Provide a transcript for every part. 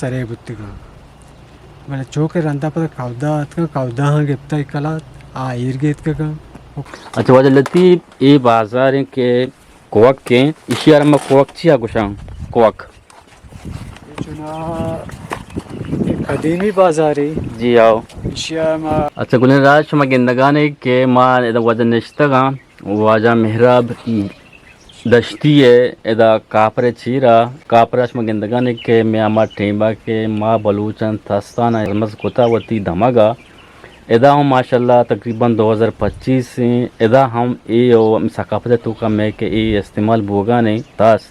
सरे बुत्तिगा मैंने चोके रंदा पर कौदा हाँ गिफ्ता इकला आयर गेत का अच्छा वजह लतीफ ये बाजार के कोवक के इशियार में कोवक चिया गुशां कोवक चुना कदीमी बाजार है जी आओ इशिया मा अच्छा गुलन राज में गिंदगाने के मां इधर वजह निश्तगा वाजा मेहराब दश्ती है इधर कापरे चीरा कापराश में गिंदगाने के मैं अमा टेंबा के माँ बलूचन थस्ताना मस कोतावती धमागा इदा हम माशाल्लाह तकरीबन 2025 से इदा हम ये सकाफत तो का मैं के ये इस्तेमाल बोगा नहीं तास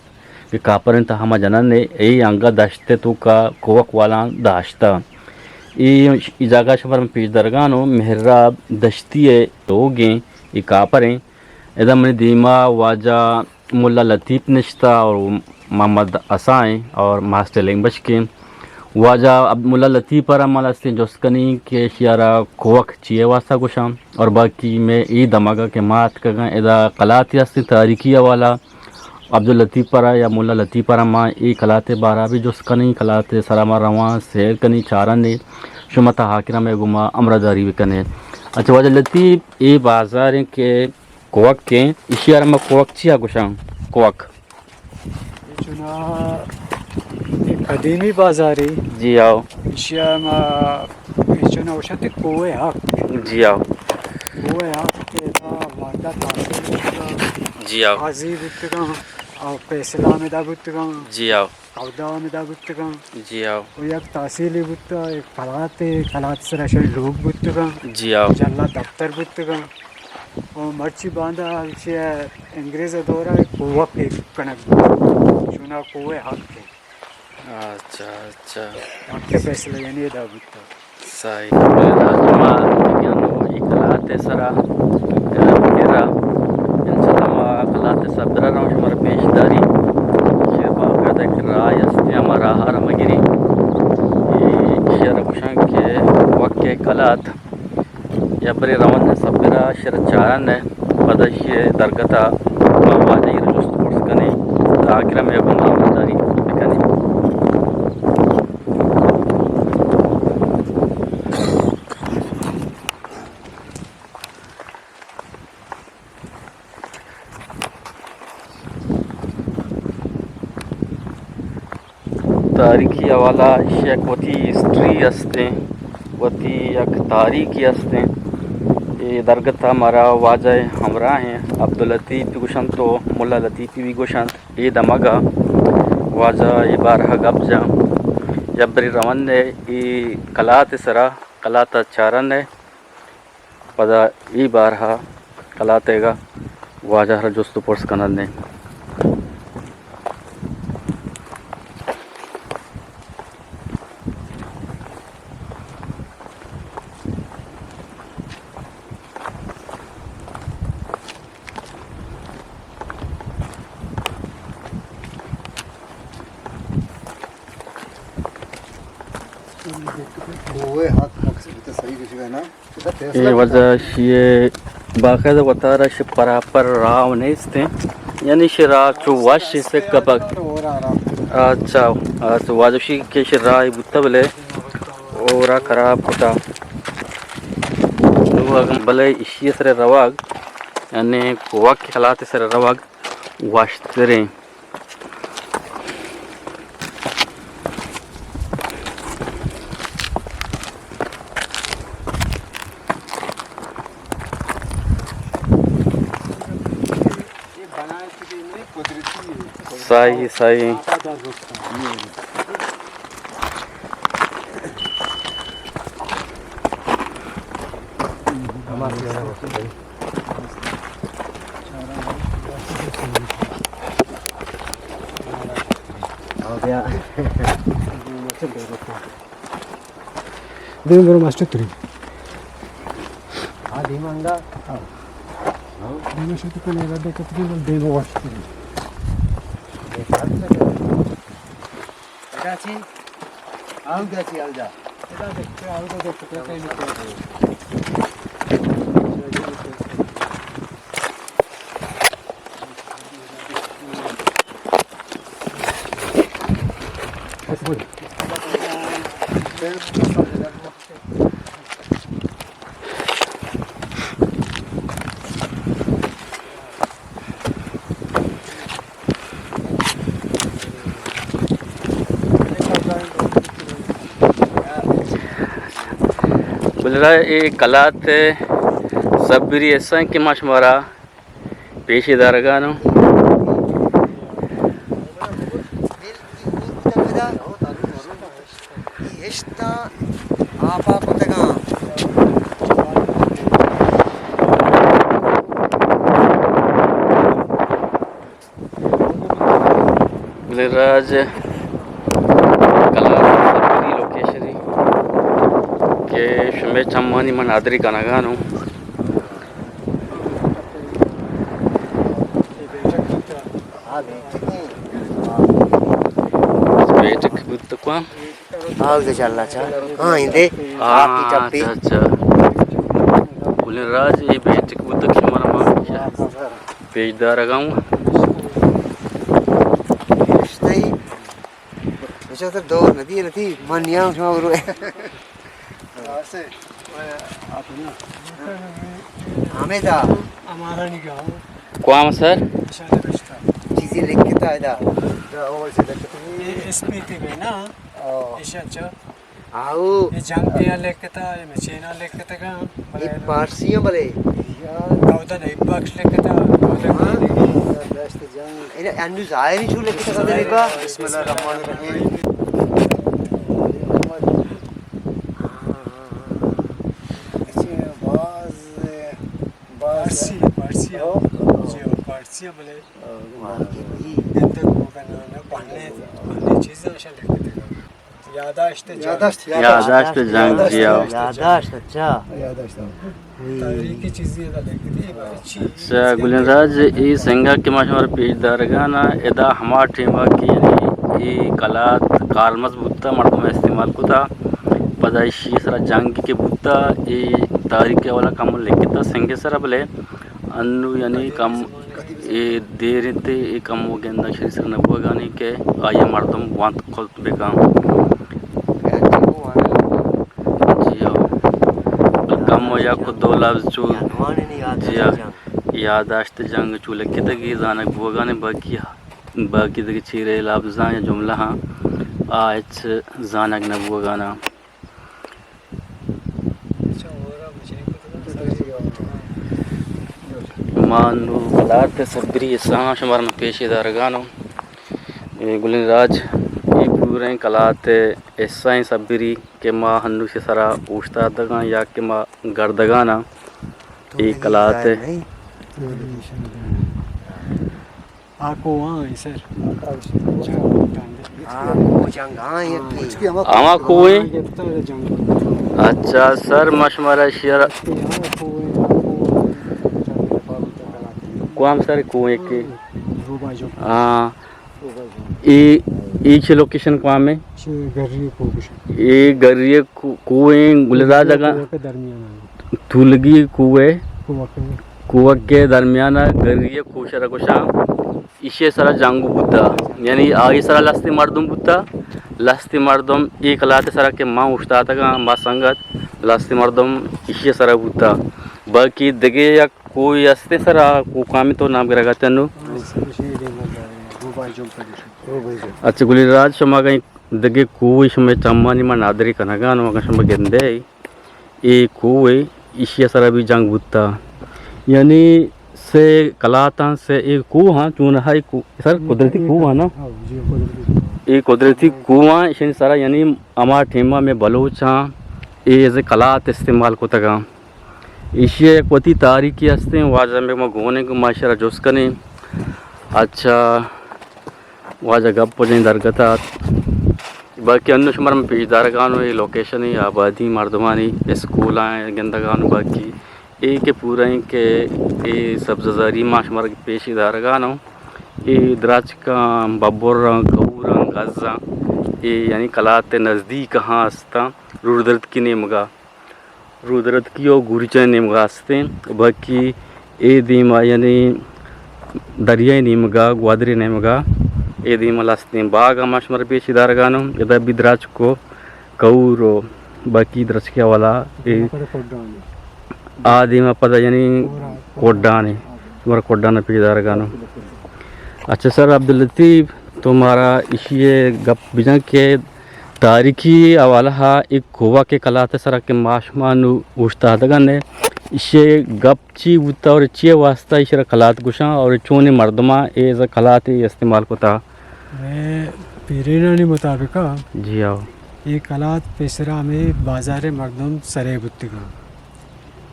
कि कापरन ता हम जनन ने ये अंगा दश्ते तो का कोवक वाला दाश्ता ये जगह शबर में पीछ दरगानो मेहराब दश्ती है लोगे ये कापरें इदा मैंने दीमा वाजा मुल्ला लतीफ़ निश्ता और मोहम्मद असाएँ और मास्टर लैंग्वेज के वाजा अब मुल्ला लतीफ़ पर अमल अस्ते जोस्कनी के शियारा कोवक चिए वास्ता गुशाम और बाकी में ई दमागा के मात का इदा कलाती अस्ते तारीखिया वाला अब्दुल लतीफ़ पर या मुल्ला लतीफ़ पर माँ ई कलाते बारा भी जोस्कनी कलाते सलामा रवा सैर कनी चारन ने शुमता हाकिरा में गुमा अमरदारी भी कने अच्छा वाजा लतीफ़ ई बाजार के कोवक के इशियार में कोवक चिया गुशां कोवक चुना कदीमी बाजार है जी आओ इशिया मा चुना उशते कोए हक जी आओ कोए हक के ता वादा तासे जी आओ हाजी बुत्तगा और पैसला में दा बुत्तगा जी आओ कौदा में दा बुत्तगा जी आओ एक तहसीली बुत्ता एक कलाते सरा शे लोग बुत्तगा जी आओ जल्ला दफ्तर बुत्तगा और मर्ची बांधा विषय अंग्रेज़ दौरा कोवक एक कनक चुना कोए हक के अच्छा अच्छा हक के फैसले यानी दा बुत्ता सही राजमा ज्ञानो इकलाते सरा केरा इंशाल्लाह कलाते सबरा राउंड हमारे पेशदारी शेर बाकायदा एक राय अस्ते हमारा हर मगिरी ये शेर कुशां के वक्त के कलात या बरे रवन सबरा शेर चारन है पदशिय दरगता वाजी रुस्त कोर्स कने आखिर में को मामदारी कने तारीखी हवाला शेख वती हिस्ट्री असते वती एक तारीखी असते ये दरगता हमारा वाजह हमरा हैं अब्दुल लतीफ़ गुशन तो मुल्ला लतीफ़ी भी गुशन ये दमगा वाजह ये बारह गब्जा जबरी रवन ने ये कलात सरा कलात चारन है पदा ये बारह कलातेगा वाजह हर जुस्तु पुरस कनन ने ये वजह ये बाकायदा बता रहा है परापर राव नहीं इसते यानी शरा चो वाश से कपक अच्छा अच्छा वाजशी के शरा बुतबले ओरा खराब होता तो भले इसी सर रवाग यानी कोवक खिलाते सर रवाग वाश तेरे सही सही दिन बरो मास्टर तुरी आधी मंगा दिन शुरू करने लगा तो तकरीबन दिन वाश तुरी गाची आउ गाची आउ जा এটা দেখতে আরো তো দেখতে কই নিতে হবে बोल रहा है ये कलात सब्री ऐसा कि माशमारा पेशीदार गानो राज कला सब्री लोकेशरी के शुमे चम्मानी मन आदरी कनगानो बेटक बुत को आओ से चलना चाह हाँ इंदे आपकी चप्पी अच्छा बोले राज ये बेटक बुत के हमारा मां पेजदार गाऊं अच्छा तो दो नदी मनिया उसमें और से आप ना हमें था हमारा नहीं क्या कौन सर चीजें लिख के था इधर वो से ये एसपीटी में ना ऐसा अच्छा आओ ये जंपिया लेके था ये मशीना लेके था का ये पारसियों वाले दाऊदा नहीं बक्स लेके था इन्हें अन्नू जाए नहीं छू लेके था कदर का बिस्मिल्लाहिर्रहमानिर्रहीम पारसी बोले इधर को करना पढ़ने चीजें ऐसा लेके थे यादाश्त जंग जिया यादाश्त अच्छा तारीख की चीजें इधर लेके थी अच्छी अच्छा गुलराज ये संगा के माशमार पेजदार गाना एदा हमार टीमा की यानी ये कलात कालमस बुत्ता मर्दम इस्तेमाल को था पदाइशी सरा जंग के बुत्ता ये तारीख के वाला काम लेके था संगे सरा बोले अन्नु यानी कम ये देर ते ये कम हो गया ना शरीर से नबुआ गाने के आये मर्दम वांत खोल बेकाम जियो कम हो या खुद दो लफ्ज़ चू जिया यादाश्त जंग चूले कितगी जानक बुआ गाने बाकी तक चीरे लफ्ज़ या जुमला हाँ आज जानक नबुआ गाना मानो कलात सब्री सांश मरन पेशीदार गानो ये गुलराज ये पूरे कलात ऐसा ही सब्री के माँ हन्नू से सरा उस्ताद दगा या के माँ गर्दगाना ये कलात आको वहाँ सर आमा कोई अच्छा सर मशमरा शेर कौन सर कुएं के हाँ ये लोकेशन कौन में ये गरिए कुएं गुलराज जगह तुलगी कुआ के दरमियान गरिए कुशरा कुशा इसे सारा जांगू बुद्धा यानी आगे सारा लस्ती मर्दम बुद्धा लस्ती मर्दम एक लाते सारा के माँ उठता था माँ संगत लस्ती मर्दम इसे सारा बुद्धा बाकी दगे या कोई अस्ते सर को काम तो नाम करेगा तेनु अच्छा गुलराज शमा कहीं दगे कोई शमे चम्मानी मन आदरी कनगा नो का शमा गेंदे ये कोई इशिया सर भी जंग बुत्ता यानी से कलाता से एक कुआं चुना है सर कुदरती कुआं ना ये कुदरती कुआं इशन सारा यानी हमार ठेमा में बलोचा ये ऐसे कलात इस्तेमाल को तगा इसे कोती तारीखी हस्ते वाजा में घूमने को माशरा जोश कने अच्छा वाजा गप पहुँचे दरगता बाकी अन्य शुमार में पेशदार गानो ये लोकेशन है आबादी मर्दमानी स्कूल हैं गंदा गानो बाकी एक के पूरा के ये सब्ज़ारी माशमार के पेशदार गानो ये द्राज का बब्बर कबूर गज़ा ये यानी कलात नज़दीक हाँ हस्ता रुदरत की नेमगा रुद्रत की और गुरचा निमगास्ते बाकी ए दीमा यानी दरिया निमगा ग्वादरी निमगा ए दीमा लास्ते बाग माशमर पेशीदार गानो यदा बिद्राज को कौरो बाकी दृश्य वाला आदि में पता यानी कोडाने तुम्हारा कोडाना पीदार गानो। अच्छा सर अब्दुल लतीफ़ तुम्हारा इशिए गप बिजन के तारीखी हवाला हा एक गोवा के कलाते सर के माशमान उस्ताद ने इसे गप ची उता और ची वास्ता इशरा कलात गुशा और चोने मर्दमा एज कलात इस्तेमाल कोता मैं पीरेना मुताबिक जी आओ ये कलात पेशरा में बाजार मर्दम सरे बुत्तिगा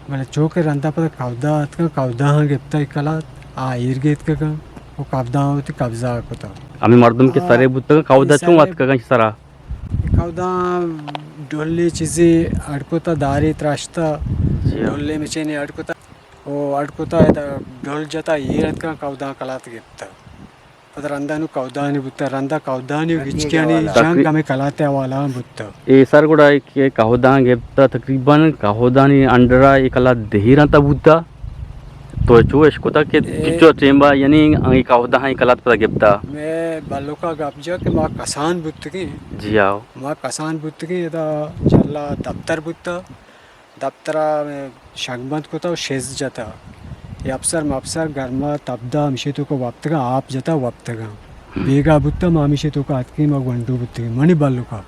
मतलब चौके रंदा पर कवदा हाँ गिफ्ता कलात आ इर्गेत का वो कवदा होती कब्जा कोता आम्ही मर्दम के सरे बुत्ता कौदा चों वात का सरा कवदा डोले चीज़ें अड़कोता दारी त्राश्ता डोले में चेने अड़कोता वो अड़कोता है डोल जाता ये रत का कवदा कलात गिफ्ता पता रंदा नु कवदा नहीं बुत्ता रंदा कवदा नहीं हिचकिया नहीं जंग हमें कलाते वाला बुत्ता ये सर गुड़ा के कहोदा गिफ्ता तकरीबन कहोदा नहीं अंडरा एक कला देहिरा ता बुत्ता तो जो इसको तक के जो चेंबा यानी एक कहोदा है कलात पता गिफ्ता मैं बालों का गपजा के माँ कसान बुत्त की जी आओ माँ कसान बुत्त की इधर चला दफ्तर बुत्ता दफ्तरा में शगमत को तो शेज जाता ये अफसर गर्मा तब्दा मिशेतों को वक्त का आप जाता वक्त का बेगा बुत्ता माँ मिशेतों का अतकी माँ गंडू बुत्त की मनी बालों का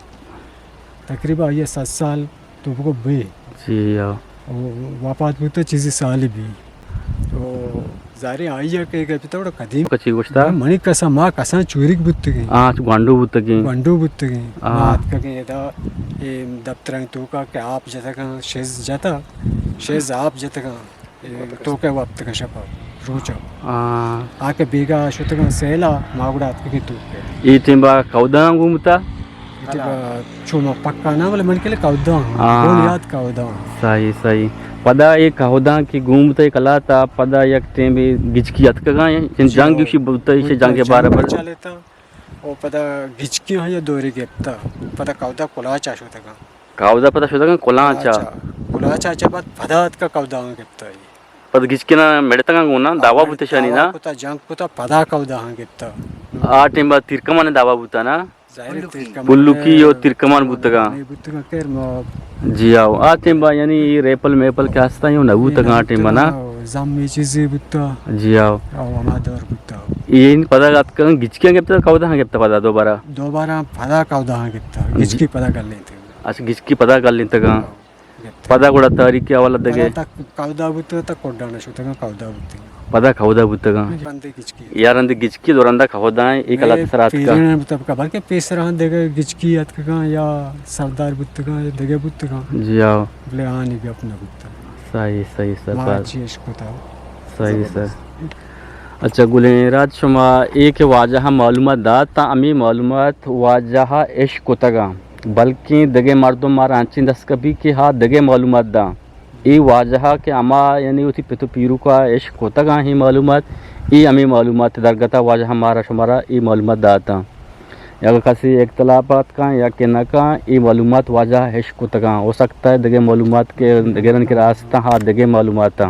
तकरीबन ये 7 साल तो वो बे जी आओ वापात बुत्ता चीज़ें साल भी तो जारे आई है के थोड़ा कदीम कची गुस्ता मनी कसा माँ कसा चूरिक बुत्त की आज गांडू बुत्ता की गंडू बुत्त की बात का के ये दफ्तर तो का के आप जता का शेज आप जता का तो के वक्त का शपा रोचा आके बेगा शुत का सेला मागुड़ा के तू के ये टिंबा कौदा घूमता इति चुमा पक्का ना बोले मन के लिए कौदा कौन याद कौदा सही पदा ये कहोदा की घूमते कला था पदा एक टेंबे गिचकी अत का इन जंग की बोलते इसे जंग के बारे में चलेता ओ पदा गिचकी है या दोरी गेपता पदा कौदा कोला चाशो तका कौदा पता शुदा का कोला चाचा बाद पदात का कौदा गेपता है पद गिचकी ना मेड़ता का गुना दावा बुते शनी ना पता जंग पता पदा कौदा गेपता आ टेंबा तिरकमा ने दावा बुता ना जाहिर बुल्लुकी और तिरकमान बुतगा बुतगा केर म जी आओ आ टेंबा यानी रेपल मेपल के आस्ता यूं ना बुतगा टेंबा ना जामी चीज़ें बुत्ता जी आओ अमादर बुत्ता ये इन पदा गात का गिचकी गेपता कौदा गेपता पदा दोबारा पदा कौदा गेपता गिचकी पदा कर लेते अच्छा गिचकी पदा कर लेते का पदा కూడా तारीख वाला दगे कौदा बुत्ता तक कोडाना शुतगा कौदा बुत्ती पदा कौदा बुतगा बंदे गिचकी यार अंदर गिचकी दोरंदा कहोदा एक अलग सरात का पीरन मतलब का बल्कि पेसरा देगे गिचकी अत का या सरदार बुत्तगा देगे बुत्तगा जी आओ बोले आने के अपना बुत्ता सही सर बात सही सर अच्छा गुलेराज शुमा एक वाजह मालूमात दाता अमी मालूमात वाजह इश्क कोतगा बल्कि दगे मर्दों मारा आंची दस कभी कि हाँ दगे मालूमात दा ये वाजह के अमा यानी उसी पितु पीरू का इश्क कोतगा ही मालूमात ये अमी मालूमात दरगता वाजह हमारा शुमारा ये मालूमात दाता या किसी इख्तलाफात का या के न का ये मालूमात वाजह इश्क कोतगा हो सकता है दगे मालूमात के दगेरन के रास्ता हाँ दगे मालूमात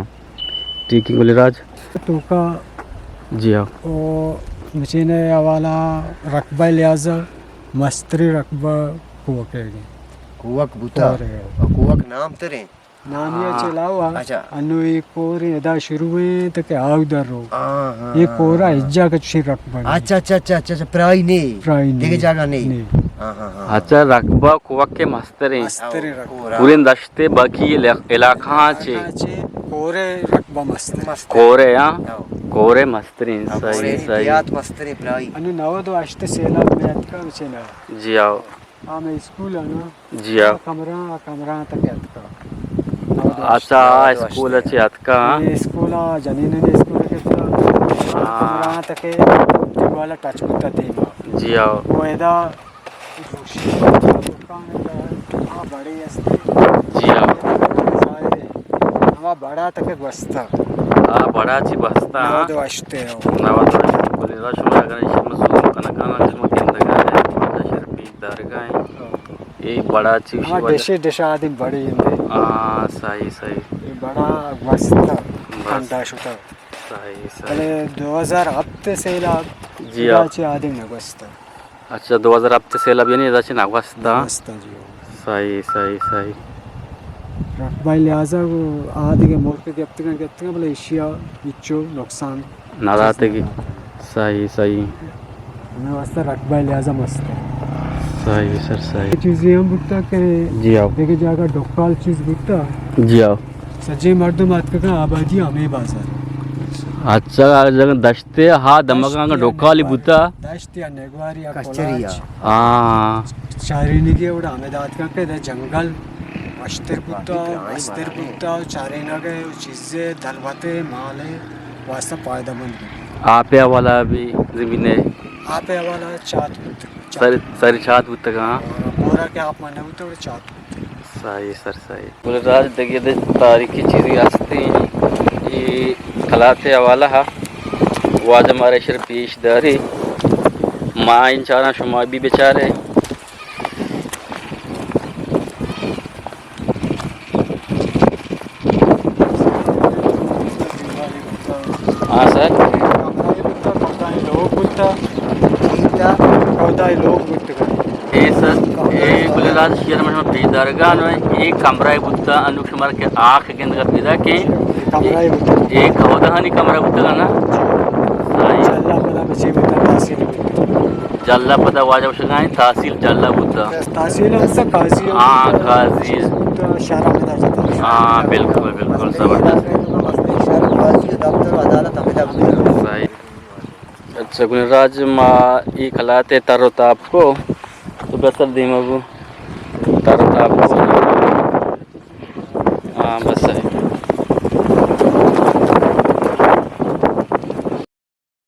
ठीक है गुलेराज तो का जी हाँ ओ मशीने वाला रकबा लिहाजा मस्तरी रकबा कुवक बुता कुवक नाम तेरे नाम ये चलावा अच्छा अनु ये कोरे यदा शुरू में तक आग दर रो ये कोरा इज्जा का ची रकबा अच्छा प्राई नहीं देखे जागा नहीं अच्छा रकबा कुवक के मस्तरी पूरे दश्ते बाकी इलाका चे कोरे रकबा मस्त कोरे या कोरे मस्तरी सही याद मस्तरी प्राई अनु नवदो अष्ट सेला में अतका चला जी आओ मैं स्कूल अनु जी आओ कमरा तक अतका अच्छा स्कूल अच्छे अतका स्कूल जनीने ने स्कूल के कमरा तक वाला टच करता थे जी आओ वो एदा बड़े जी आओ हमारा बड़ा तक बसता बड़ा ची बसता नवदो अष्टे नवदो गुलेराज शुमा अगर इस मसूल कनकाना जिसमें केंद्र है शर्फी दरगाह एक बड़ा ची देश आदमी बड़ी हिंदे सही ये बड़ा बसता ठंडा शुता सही पहले 2000 हफ्ते से लाग जी आदमी न बसता अच्छा 2000 हफ्ते से लब यानी इधर से नागवास्ता जी सही सही सही रकबाई लिहाजा वो आदि के मोड़ के अब तक बोले एशिया इच्चो नुकसान नाराते की सही सही हमें वास्ता रकबाई लिहाजा मस्त है सही सर सही ये चीज़ें हम बुकता के जी आओ देखे जाकर डोकाल चीज़ बुकता जी आओ सज्जे मर्दम बात का आबादी हमें बाजार अच्छा जगह दशते हा दमका डोकाली बुता दाश्त या नेगवार या कचरिया हाँ चारिनी के उड़ा हमें दात का के जंगल अस्तर बुकता चारिना के चीज़ें दलवाते माल है वास्ता फायदेमंद है आपे वाला भी जमीने आपे वाला चाट सरी छात बुता कहाँ बोरा के आप माने तो चाट सही सर सही बोले राज देखिए दे तारीखी चीज़ें आस्ते ये खलाते हवाला हा वाज हमारे शर पेश दारी माँ इन चारा शुमा भी बेचारे हाँ सर ये सर ये गुलराज शेर में हम पेशदारगान है एक कमरा है बुत्ता अनुक्षमर के आँख के अंदर पैदा के एक होदहानी कमरा बुत्ता ना जल्ला पता वाजब शगाएं तहसील जल्ला बुत्ता हाँ काजी हाँ बिल्कुल बिल्कुल जबरदस्त सही अच्छा गुलराज माँ ये खिलाते तारो ताप को तो बेहतर दी मबू तारो ताप को हाँ बस सही